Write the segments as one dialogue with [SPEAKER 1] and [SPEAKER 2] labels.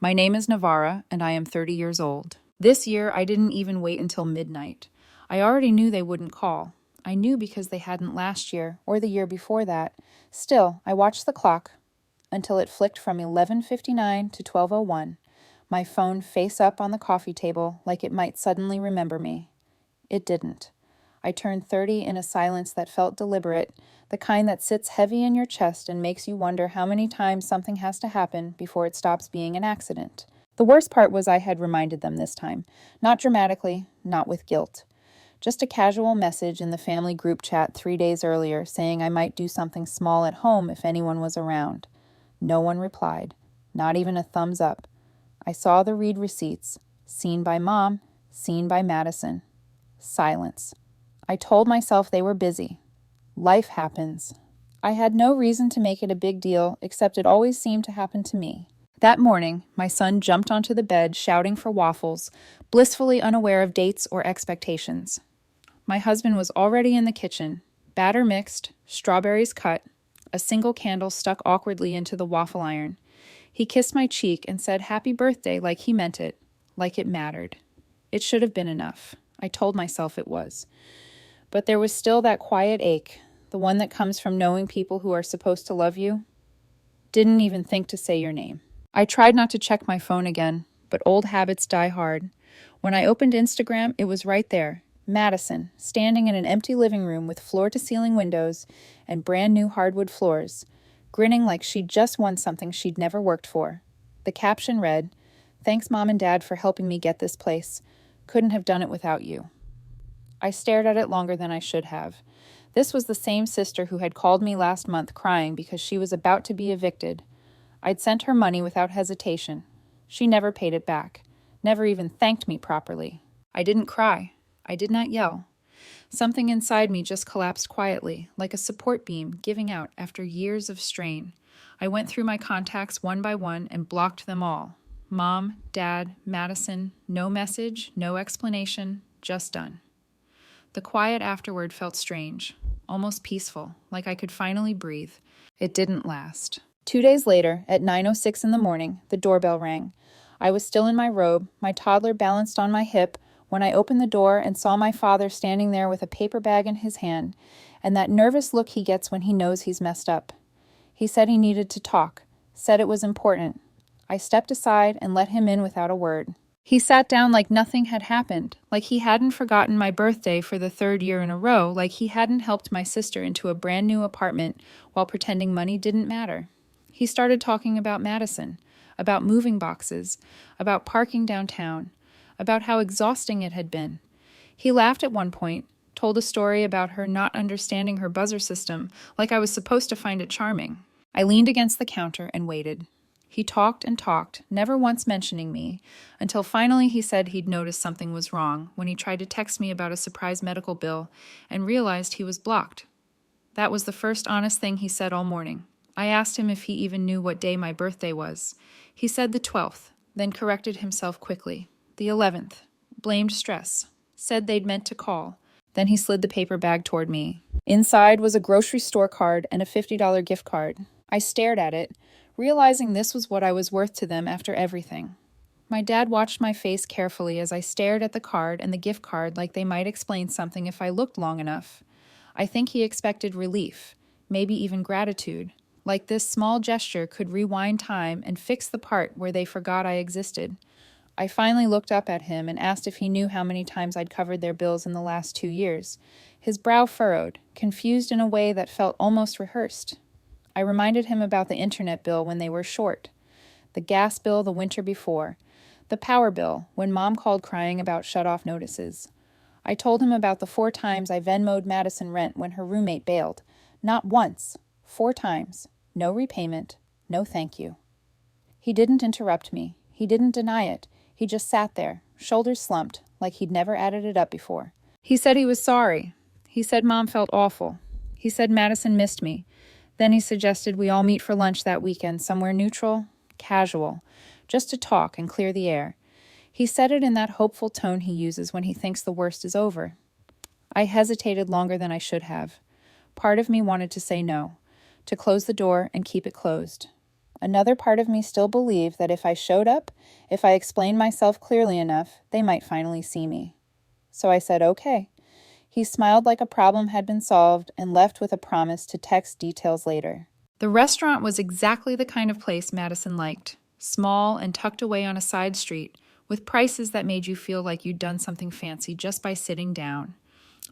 [SPEAKER 1] My name is Navarra, and I am 30 years old. This year, I didn't even wait until midnight. I already knew they wouldn't call. I knew because they hadn't last year or the year before that. Still, I watched the clock until it flicked from 11:59 to 12:01, my phone face up on the coffee table like it might suddenly remember me. It didn't. I turned 30 in a silence that felt deliberate, the kind that sits heavy in your chest and makes you wonder how many times something has to happen before it stops being an accident. The worst part was I had reminded them this time. Not dramatically, not with guilt. Just a casual message in the family group chat 3 days earlier saying I might do something small at home if anyone was around. No one replied, not even a thumbs up. I saw the read receipts, seen by Mom, seen by Madison. Silence. I told myself they were busy. Life happens. I had no reason to make it a big deal, except it always seemed to happen to me. That morning, my son jumped onto the bed shouting for waffles, blissfully unaware of dates or expectations. My husband was already in the kitchen, batter mixed, strawberries cut, a single candle stuck awkwardly into the waffle iron. He kissed my cheek and said happy birthday like he meant it, like it mattered. It should have been enough. I told myself it was. But there was still that quiet ache, the one that comes from knowing people who are supposed to love you didn't even think to say your name. I tried not to check my phone again, but old habits die hard. When I opened Instagram, it was right there. Madison, standing in an empty living room with floor-to-ceiling windows and brand new hardwood floors, grinning like she'd just won something she'd never worked for. The caption read, "Thanks Mom and Dad for helping me get this place. Couldn't have done it without you." I stared at it longer than I should have. This was the same sister who had called me last month crying because she was about to be evicted. I'd sent her money without hesitation. She never paid it back, never even thanked me properly. I didn't cry. I did not yell. Something inside me just collapsed quietly, like a support beam giving out after years of strain. I went through my contacts one by one and blocked them all. Mom, Dad, Madison, no message, no explanation, just done. The quiet afterward felt strange, almost peaceful, like I could finally breathe. It didn't last. 2 days later, at 9:06 in the morning, the doorbell rang. I was still in my robe, my toddler balanced on my hip, when I opened the door and saw my father standing there with a paper bag in his hand, and that nervous look he gets when he knows he's messed up. He said he needed to talk, said it was important. I stepped aside and let him in without a word. He sat down like nothing had happened, like he hadn't forgotten my birthday for the 3rd year in a row, like he hadn't helped my sister into a brand new apartment while pretending money didn't matter. He started talking about Madison, about moving boxes, about parking downtown, about how exhausting it had been. He laughed at one point, told a story about her not understanding her buzzer system, like I was supposed to find it charming. I leaned against the counter and waited. He talked and talked, never once mentioning me, until finally he said he'd noticed something was wrong when he tried to text me about a surprise medical bill and realized he was blocked. That was the first honest thing he said all morning. I asked him if he even knew what day my birthday was. He said the 12th, then corrected himself quickly. The 11th. Blamed stress. Said they'd meant to call. Then he slid the paper bag toward me. Inside was a grocery store card and a $50 gift card. I stared at it, realizing this was what I was worth to them after everything. My dad watched my face carefully as I stared at the card and the gift card like they might explain something if I looked long enough. I think he expected relief, maybe even gratitude, like this small gesture could rewind time and fix the part where they forgot I existed. I finally looked up at him and asked if he knew how many times I'd covered their bills in the last 2 years. His brow furrowed, confused in a way that felt almost rehearsed. I reminded him about the internet bill when they were short, the gas bill the winter before, the power bill when Mom called crying about shut-off notices. I told him about the 4 times I Venmo'd Madison rent when her roommate bailed. Not once, 4 times. No repayment, no thank you. He didn't interrupt me. He didn't deny it. He just sat there, shoulders slumped, like he'd never added it up before. He said he was sorry. He said Mom felt awful. He said Madison missed me. Then he suggested we all meet for lunch that weekend, somewhere neutral, casual, just to talk and clear the air. He said it in that hopeful tone he uses when he thinks the worst is over. I hesitated longer than I should have. Part of me wanted to say no, to close the door and keep it closed. Another part of me still believed that if I showed up, if I explained myself clearly enough, they might finally see me. So I said, okay. He smiled like a problem had been solved and left with a promise to text details later. The restaurant was exactly the kind of place Madison liked. Small and tucked away on a side street, with prices that made you feel like you'd done something fancy just by sitting down.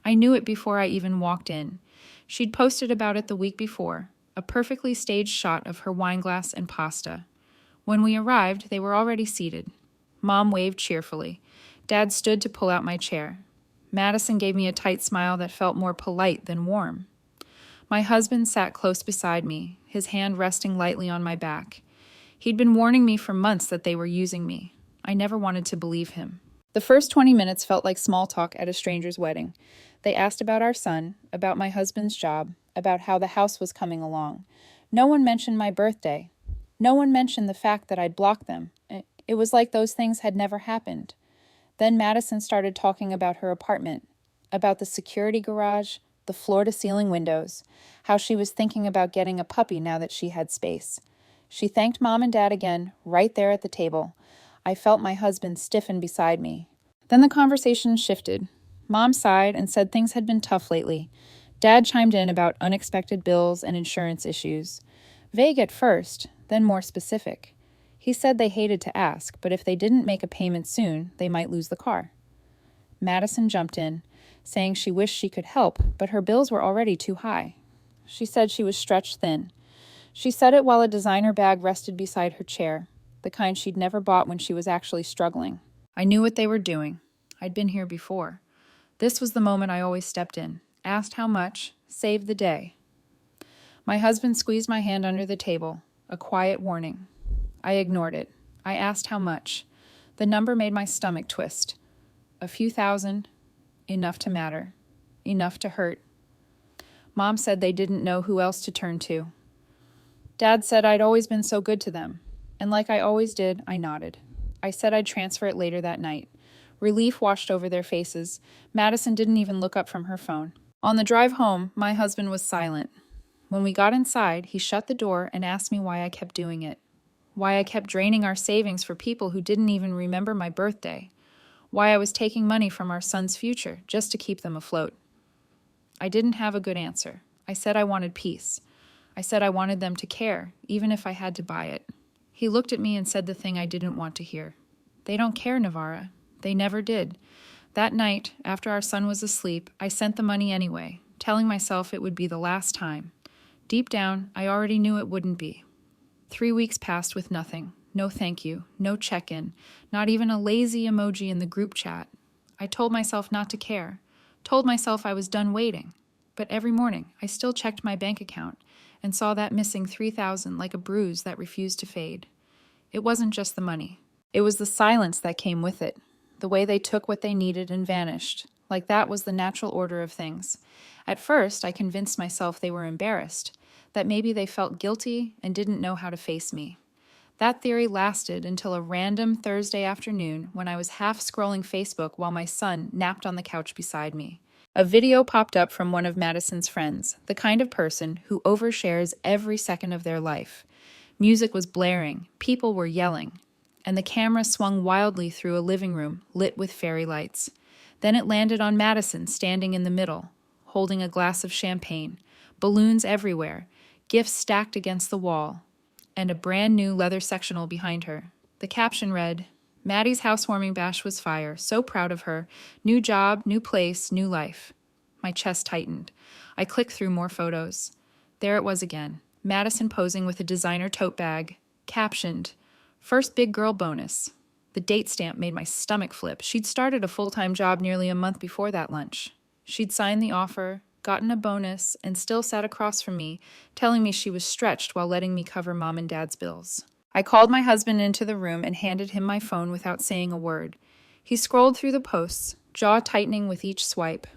[SPEAKER 1] I knew it before I even walked in. She'd posted about it the week before, a perfectly staged shot of her wine glass and pasta. When we arrived, they were already seated. Mom waved cheerfully. Dad stood to pull out my chair. Madison gave me a tight smile that felt more polite than warm. My husband sat close beside me, his hand resting lightly on my back. He'd been warning me for months that they were using me. I never wanted to believe him. The first 20 minutes felt like small talk at a stranger's wedding. They asked about our son, about my husband's job, about how the house was coming along. No one mentioned my birthday. No one mentioned the fact that I'd blocked them. It was like those things had never happened. Then Madison started talking about her apartment, about the security garage, the floor-to-ceiling windows, how she was thinking about getting a puppy now that she had space. She thanked Mom and Dad again, right there at the table. I felt my husband stiffen beside me. Then the conversation shifted. Mom sighed and said things had been tough lately. Dad chimed in about unexpected bills and insurance issues. Vague at first, then more specific. He said they hated to ask, but if they didn't make a payment soon, they might lose the car. Madison jumped in, saying she wished she could help, but her bills were already too high. She said she was stretched thin. She said it while a designer bag rested beside her chair, the kind she'd never bought when she was actually struggling. I knew what they were doing. I'd been here before. This was the moment I always stepped in, asked how much, saved the day. My husband squeezed my hand under the table, a quiet warning. I ignored it. I asked how much. The number made my stomach twist. A few thousand, enough to matter, enough to hurt. Mom said they didn't know who else to turn to. Dad said I'd always been so good to them, and like I always did, I nodded. I said I'd transfer it later that night. Relief washed over their faces. Madison didn't even look up from her phone. On the drive home, my husband was silent. When we got inside, he shut the door and asked me why I kept doing it. Why I kept draining our savings for people who didn't even remember my birthday. Why I was taking money from our son's future just to keep them afloat. I didn't have a good answer. I said I wanted peace. I said I wanted them to care, even if I had to buy it. He looked at me and said the thing I didn't want to hear. They don't care, Navarra. They never did. That night, after our son was asleep, I sent the money anyway, telling myself it would be the last time. Deep down, I already knew it wouldn't be. 3 weeks passed with nothing. No thank you, no check-in, not even a lazy emoji in the group chat. I told myself not to care, told myself I was done waiting. But every morning, I still checked my bank account and saw that missing $3,000 like a bruise that refused to fade. It wasn't just the money. It was the silence that came with it, the way they took what they needed and vanished, like that was the natural order of things. At first, I convinced myself they were embarrassed, that maybe they felt guilty and didn't know how to face me. That theory lasted until a random Thursday afternoon when I was half scrolling Facebook while my son napped on the couch beside me. A video popped up from one of Madison's friends, the kind of person who overshares every second of their life. Music was blaring, people were yelling, and the camera swung wildly through a living room lit with fairy lights. Then it landed on Madison standing in the middle, holding a glass of champagne, balloons everywhere, gifts stacked against the wall, and a brand new leather sectional behind her. The caption read, "Maddie's housewarming bash was fire, so proud of her. New job, new place, new life." My chest tightened. I clicked through more photos. There it was again, Madison posing with a designer tote bag, captioned, "First big girl bonus." The date stamp made my stomach flip. She'd started a full-time job nearly a month before that lunch. She'd signed the offer, gotten a bonus, and still sat across from me, telling me she was stretched while letting me cover Mom and Dad's bills. I called my husband into the room and handed him my phone without saying a word. He scrolled through the posts, jaw tightening with each swipe.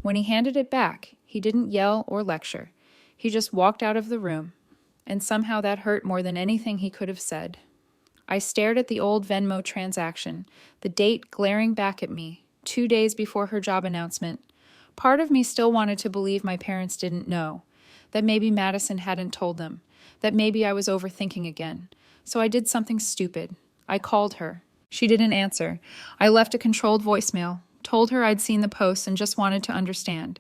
[SPEAKER 1] When he handed it back, he didn't yell or lecture. He just walked out of the room, and somehow that hurt more than anything he could have said. I stared at the old Venmo transaction, the date glaring back at me, 2 days before her job announcement. Part of me still wanted to believe my parents didn't know, that maybe Madison hadn't told them, that maybe I was overthinking again. So I did something stupid. I called her. She didn't answer. I left a controlled voicemail, told her I'd seen the post and just wanted to understand.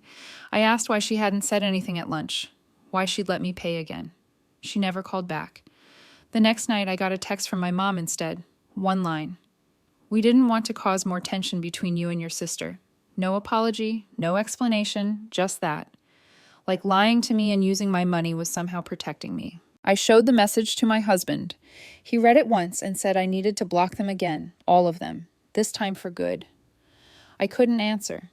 [SPEAKER 1] I asked why she hadn't said anything at lunch, why she'd let me pay again. She never called back. The next night, I got a text from my mom instead. One line. We didn't want to cause more tension between you and your sister. No apology, no explanation, just that. Like lying to me and using my money was somehow protecting me. I showed the message to my husband. He read it once and said I needed to block them again, all of them, this time for good. I couldn't answer.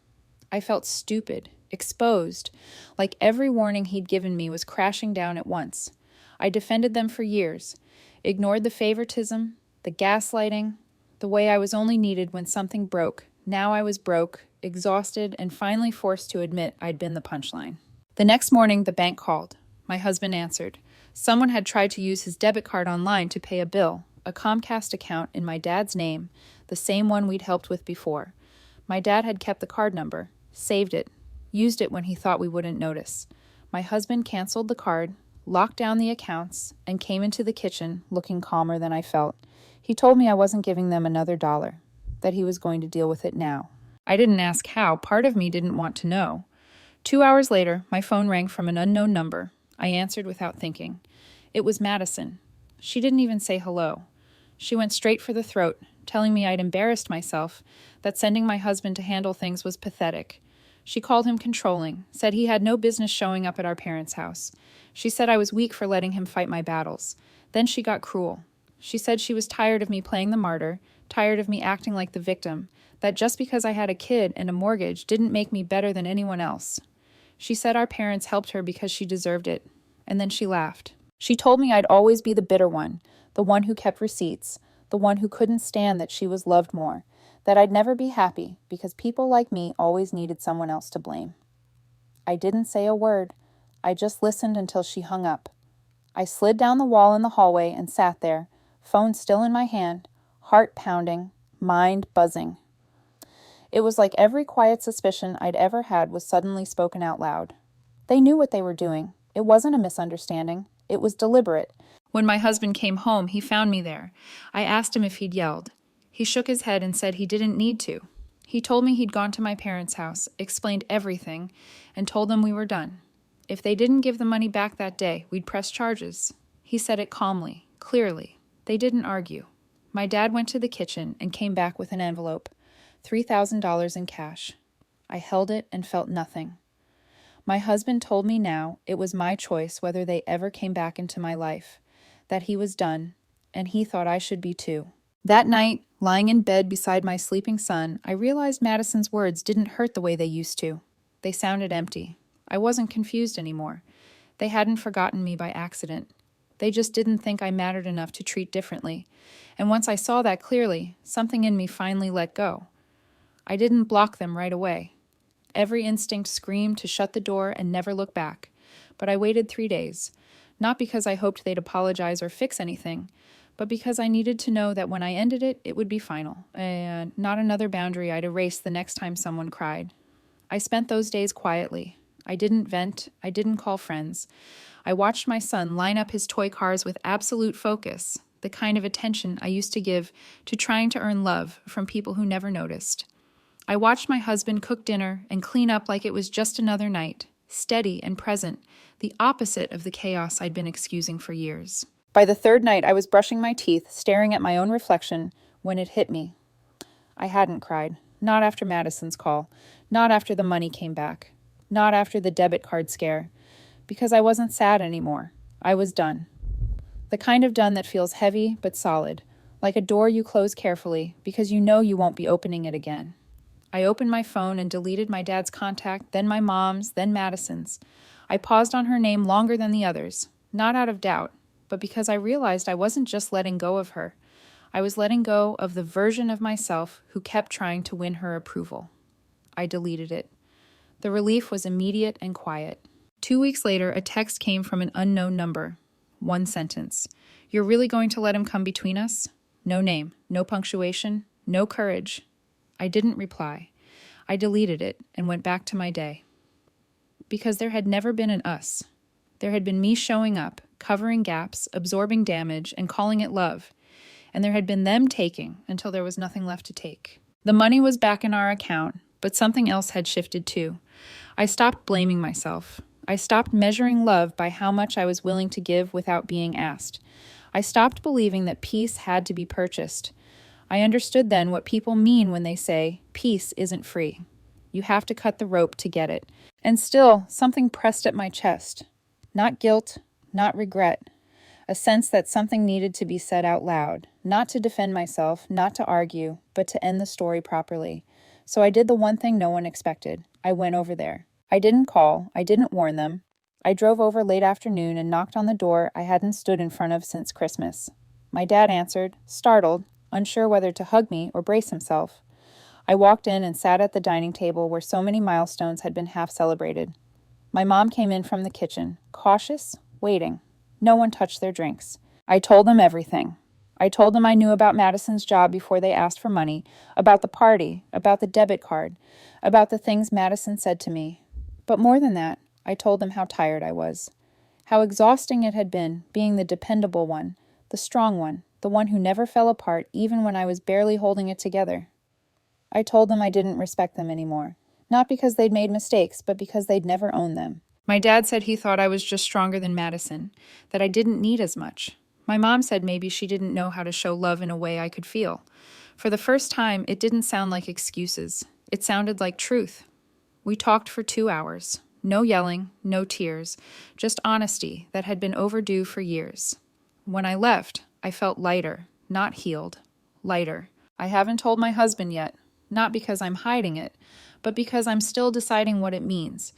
[SPEAKER 1] I felt stupid, exposed, like every warning he'd given me was crashing down at once. I defended them for years, ignored the favoritism, the gaslighting, the way I was only needed when something broke. Now I was broke, exhausted, and finally forced to admit I'd been the punchline. The next morning, the bank called. My husband answered. Someone had tried to use his debit card online to pay a bill, a Comcast account in my dad's name, the same one we'd helped with before. My dad had kept the card number, saved it, used it when he thought we wouldn't notice. My husband canceled the card, locked down the accounts, and came into the kitchen looking calmer than I felt. He told me I wasn't giving them another dollar, that he was going to deal with it now. I didn't ask how. Part of me didn't want to know. 2 hours later, my phone rang from an unknown number. I answered without thinking. It was Madison. She didn't even say hello. She went straight for the throat, telling me I'd embarrassed myself, that sending my husband to handle things was pathetic. She called him controlling, said he had no business showing up at our parents' house. She said I was weak for letting him fight my battles. Then she got cruel. She said she was tired of me playing the martyr, tired of me acting like the victim, that just because I had a kid and a mortgage didn't make me better than anyone else. She said our parents helped her because she deserved it, and then she laughed. She told me I'd always be the bitter one, the one who kept receipts, the one who couldn't stand that she was loved more, that I'd never be happy because people like me always needed someone else to blame. I didn't say a word. I just listened until she hung up. I slid down the wall in the hallway and sat there, phone still in my hand, heart pounding, mind buzzing. It was like every quiet suspicion I'd ever had was suddenly spoken out loud. They knew what they were doing. It wasn't a misunderstanding. It was deliberate. When my husband came home, he found me there. I asked him if he'd yelled. He shook his head and said he didn't need to. He told me he'd gone to my parents' house, explained everything, and told them we were done. If they didn't give the money back that day, we'd press charges. He said it calmly, clearly. They didn't argue. My dad went to the kitchen and came back with an envelope, $3,000 in cash. I held it and felt nothing. My husband told me now it was my choice whether they ever came back into my life, that he was done, and he thought I should be too. That night, lying in bed beside my sleeping son, I realized Madison's words didn't hurt the way they used to. They sounded empty. I wasn't confused anymore. They hadn't forgotten me by accident. They just didn't think I mattered enough to treat differently. And once I saw that clearly, something in me finally let go. I didn't block them right away. Every instinct screamed to shut the door and never look back. But I waited 3 days, not because I hoped they'd apologize or fix anything, but because I needed to know that when I ended it, it would be final, and not another boundary I'd erase the next time someone cried. I spent those days quietly. I didn't vent. I didn't call friends. I watched my son line up his toy cars with absolute focus, the kind of attention I used to give to trying to earn love from people who never noticed. I watched my husband cook dinner and clean up like it was just another night, steady and present, the opposite of the chaos I'd been excusing for years. By the third night, I was brushing my teeth, staring at my own reflection, when it hit me. I hadn't cried. Not after Madison's call. Not after the money came back. Not after the debit card scare. Because I wasn't sad anymore. I was done. The kind of done that feels heavy but solid, like a door you close carefully because you know you won't be opening it again. I opened my phone and deleted my dad's contact, then my mom's, then Madison's. I paused on her name longer than the others, not out of doubt, but because I realized I wasn't just letting go of her. I was letting go of the version of myself who kept trying to win her approval. I deleted it. The relief was immediate and quiet. 2 weeks later, a text came from an unknown number. One sentence. "You're really going to let him come between us?" No name, no punctuation, no courage. I didn't reply. I deleted it and went back to my day. Because there had never been an us. There had been me showing up, covering gaps, absorbing damage, and calling it love. And there had been them taking until there was nothing left to take. The money was back in our account, but something else had shifted too. I stopped blaming myself. I stopped measuring love by how much I was willing to give without being asked. I stopped believing that peace had to be purchased. I understood then what people mean when they say, peace isn't free. You have to cut the rope to get it. And still, something pressed at my chest. Not guilt, not regret. A sense that something needed to be said out loud. Not to defend myself, not to argue, but to end the story properly. So I did the one thing no one expected. I went over there. I didn't call. I didn't warn them. I drove over late afternoon and knocked on the door I hadn't stood in front of since Christmas. My dad answered, startled, unsure whether to hug me or brace himself. I walked in and sat at the dining table where so many milestones had been half celebrated. My mom came in from the kitchen, cautious, waiting. No one touched their drinks. I told them everything. I told them I knew about Madison's job before they asked for money, about the party, about the debit card, about the things Madison said to me. But more than that, I told them how tired I was, how exhausting it had been being the dependable one, the strong one, the one who never fell apart even when I was barely holding it together. I told them I didn't respect them anymore, not because they'd made mistakes, but because they'd never owned them. My dad said he thought I was just stronger than Madison, that I didn't need as much. My mom said maybe she didn't know how to show love in a way I could feel. For the first time, it didn't sound like excuses. It sounded like truth. We talked for 2 hours. No yelling, no tears, just honesty that had been overdue for years. When I left, I felt lighter, not healed, lighter. I haven't told my husband yet, not because I'm hiding it, but because I'm still deciding what it means.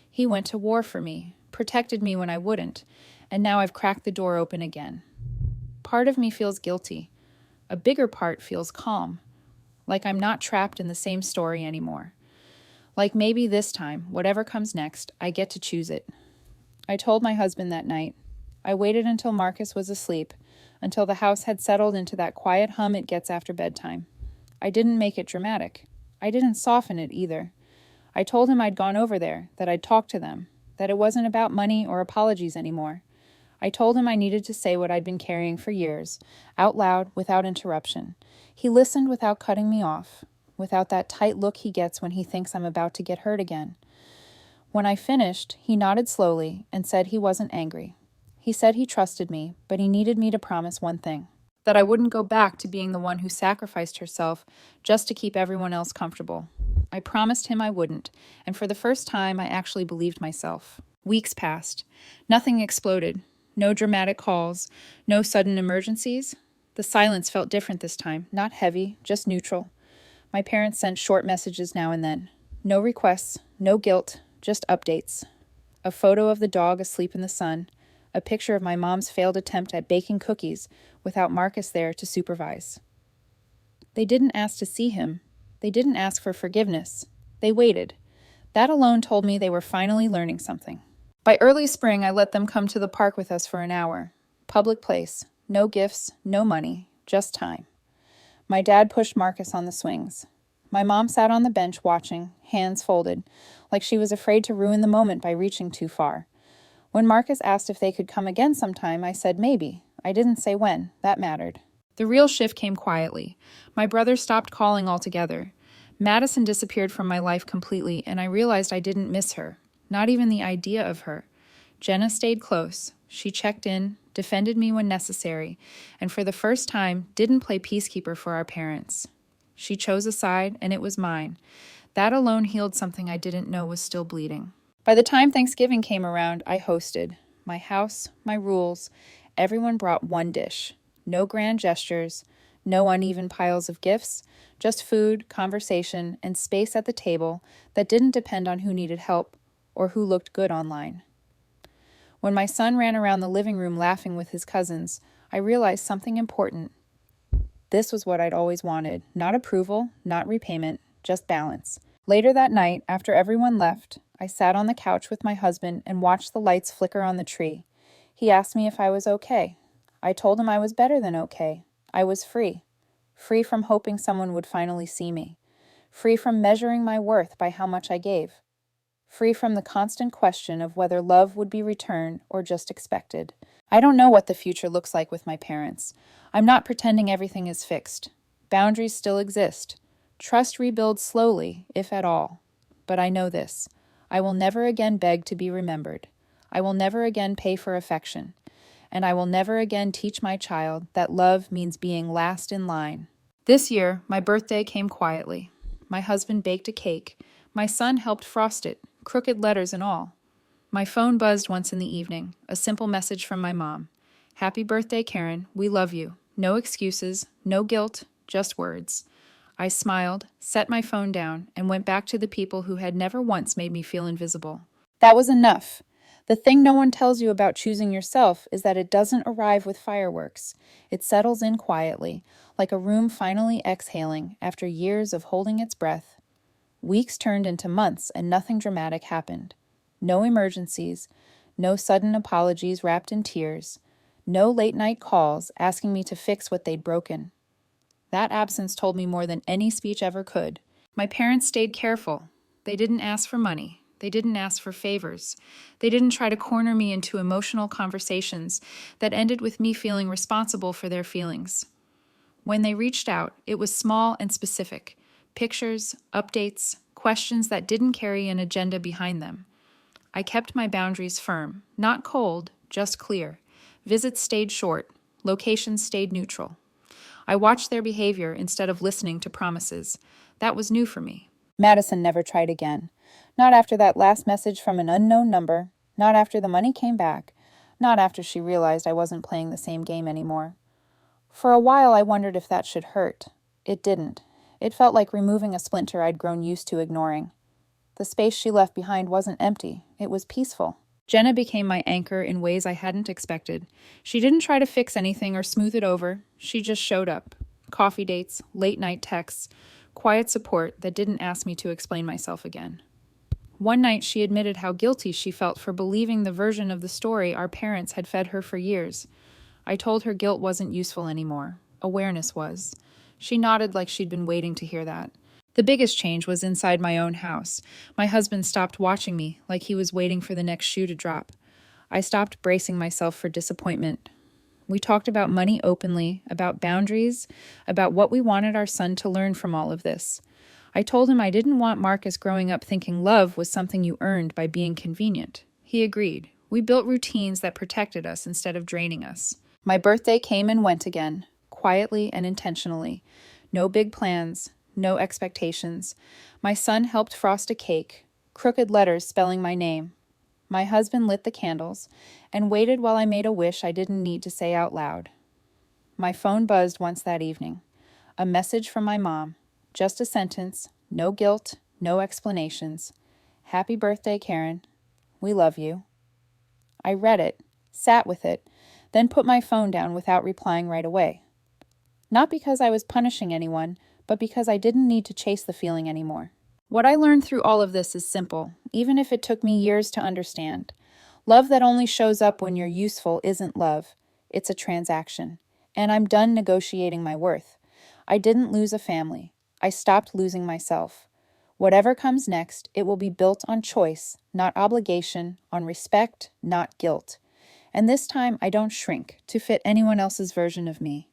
[SPEAKER 1] He went to war for me, protected me when I wouldn't, and now I've cracked the door open again. Part of me feels guilty. A bigger part feels calm, like I'm not trapped in the same story anymore. Like maybe this time, whatever comes next, I get to choose it. I told my husband that night. I waited until Marcus was asleep, until the house had settled into that quiet hum it gets after bedtime. I didn't make it dramatic. I didn't soften it either. I told him I'd gone over there, that I'd talked to them, that it wasn't about money or apologies anymore. I told him I needed to say what I'd been carrying for years, out loud, without interruption. He listened without cutting me off, without that tight look he gets when he thinks I'm about to get hurt again. When I finished, he nodded slowly and said he wasn't angry. He said he trusted me, but he needed me to promise one thing, that I wouldn't go back to being the one who sacrificed herself just to keep everyone else comfortable. I promised him I wouldn't, and for the first time I actually believed myself. Weeks passed. Nothing exploded. No dramatic calls. No sudden emergencies. The silence felt different this time, not heavy, just neutral. My parents sent short messages now and then. No requests, no guilt, just updates. A photo of the dog asleep in the sun, a picture of my mom's failed attempt at baking cookies without Marcus there to supervise. They didn't ask to see him. They didn't ask for forgiveness. They waited. That alone told me they were finally learning something. By early spring, I let them come to the park with us for an hour. Public place. No gifts, no money, just time. My dad pushed Marcus on the swings. My mom sat on the bench watching, hands folded, like she was afraid to ruin the moment by reaching too far. When Marcus asked if they could come again sometime, I said maybe. I didn't say when. That mattered. The real shift came quietly. My brother stopped calling altogether. Madison disappeared from my life completely, and I realized I didn't miss her. Not even the idea of her. Jenna stayed close. She checked in, defended me when necessary, and for the first time didn't play peacekeeper for our parents. She chose a side, and it was mine. That alone healed something I didn't know was still bleeding. By the time Thanksgiving came around, I hosted. My house, my rules. Everyone brought one dish. No grand gestures, no uneven piles of gifts, just food, conversation, and space at the table that didn't depend on who needed help or who looked good online. When my son ran around the living room laughing with his cousins, I realized something important. This was what I'd always wanted. Not approval, not repayment, just balance. Later that night, after everyone left, I sat on the couch with my husband and watched the lights flicker on the tree. He asked me if I was okay. I told him I was better than okay. I was free. Free from hoping someone would finally see me. Free from measuring my worth by how much I gave. Free from the constant question of whether love would be returned or just expected. I don't know what the future looks like with my parents. I'm not pretending everything is fixed. Boundaries still exist. Trust rebuilds slowly, if at all. But I know this. I will never again beg to be remembered. I will never again pay for affection. And I will never again teach my child that love means being last in line. This year, my birthday came quietly. My husband baked a cake. My son helped frost it, crooked letters and all. My phone buzzed once in the evening, a simple message from my mom. Happy birthday, Karen. We love you. No excuses, no guilt, just words. I smiled, set my phone down, and went back to the people who had never once made me feel invisible. That was enough. The thing no one tells you about choosing yourself is that it doesn't arrive with fireworks. It settles in quietly, like a room finally exhaling after years of holding its breath. Weeks turned into months and nothing dramatic happened. No emergencies, no sudden apologies wrapped in tears, no late-night calls asking me to fix what they'd broken. That absence told me more than any speech ever could. My parents stayed careful. They didn't ask for money. They didn't ask for favors. They didn't try to corner me into emotional conversations that ended with me feeling responsible for their feelings. When they reached out, it was small and specific. Pictures, updates, questions that didn't carry an agenda behind them. I kept my boundaries firm, not cold, just clear. Visits stayed short, locations stayed neutral. I watched their behavior instead of listening to promises. That was new for me. Madison never tried again. Not after that last message from an unknown number, not after the money came back, not after she realized I wasn't playing the same game anymore. For a while I wondered if that should hurt. It didn't. It felt like removing a splinter I'd grown used to ignoring. The space she left behind wasn't empty. It was peaceful. Jenna became my anchor in ways I hadn't expected. She didn't try to fix anything or smooth it over. She just showed up. Coffee dates, late-night texts, quiet support that didn't ask me to explain myself again. One night she admitted how guilty she felt for believing the version of the story our parents had fed her for years. I told her guilt wasn't useful anymore. Awareness was. She nodded like she'd been waiting to hear that. The biggest change was inside my own house. My husband stopped watching me, like he was waiting for the next shoe to drop. I stopped bracing myself for disappointment. We talked about money openly, about boundaries, about what we wanted our son to learn from all of this. I told him I didn't want Marcus growing up thinking love was something you earned by being convenient. He agreed. We built routines that protected us instead of draining us. My birthday came and went again, quietly and intentionally. No big plans. No expectations. My son helped frost a cake, crooked letters spelling my name. My husband lit the candles and waited while I made a wish I didn't need to say out loud. My phone buzzed once that evening. A message from my mom. Just a sentence. No guilt. No explanations. Happy birthday, Karen. We love you. I read it, sat with it, then put my phone down without replying right away. Not because I was punishing anyone, but because I didn't need to chase the feeling anymore. What I learned through all of this is simple, even if it took me years to understand. Love that only shows up when you're useful isn't love. It's a transaction. And I'm done negotiating my worth. I didn't lose a family. I stopped losing myself. Whatever comes next, it will be built on choice, not obligation, on respect, not guilt. And this time I don't shrink to fit anyone else's version of me.